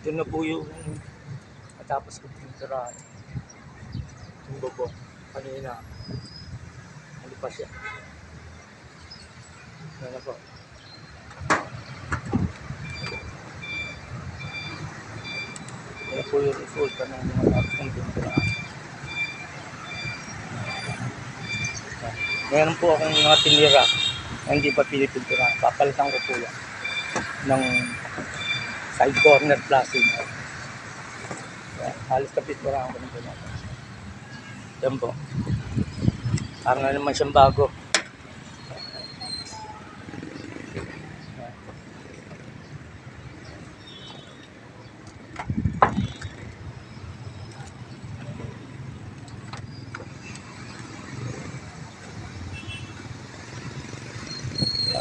Ito na po yung matapos ko pinturahan. Yung bubong. Kanina. Ano pa siya? Yan na po. Yan po yung resulta ng matapos kong pinturahan. Meron po akong mga tinira na hindi pa pinipinturahan. Papalitan ko po yan ng side corner flashing. Halos kapiturahan ko ng ganyan. Yan po. Parang na naman siyang bago.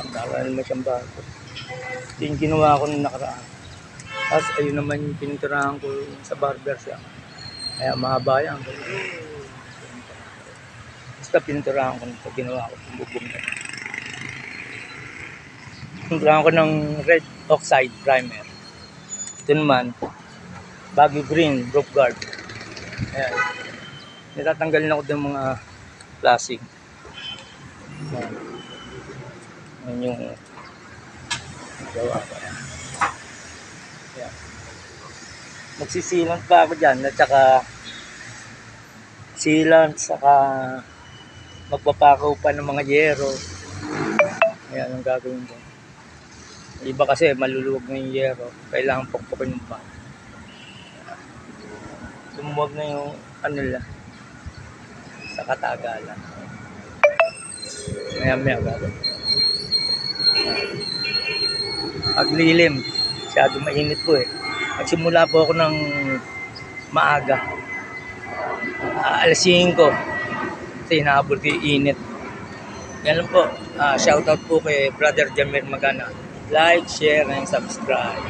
Parang na naman siyang bago. Ito yung ginawa ko nung nakaraan. Tapos ayun naman yung piniturahan ko sa barber shop. Kaya mahaba yan. Basta piniturahan ko nito. Ginawa ko itong bubong na. Piniturahan ko ng red oxide primer. Ito naman, baggy green roof guard. Ayan. Nitatanggalin ako ng mga plastic. Ayan. Ayan yung gawa ko. Ayan. Magsisilant pa ako dyan at saka sealant, saka magpapakaw pa ng mga yero. Ayan ang gagawin ko. Iba kasi maluluwag na yung yero, kailangan pukpukin mo pa. Lumuwag na yung ano lang sa katagalan. Maya gagawin. Paglilim, masyado mainit po eh. Nagsimula po ako ng maaga. Alas 5. Kasi hinahabol ko yung init. Yan lang po. Shoutout po kay Brother Jamir Magana. Like, share, and subscribe.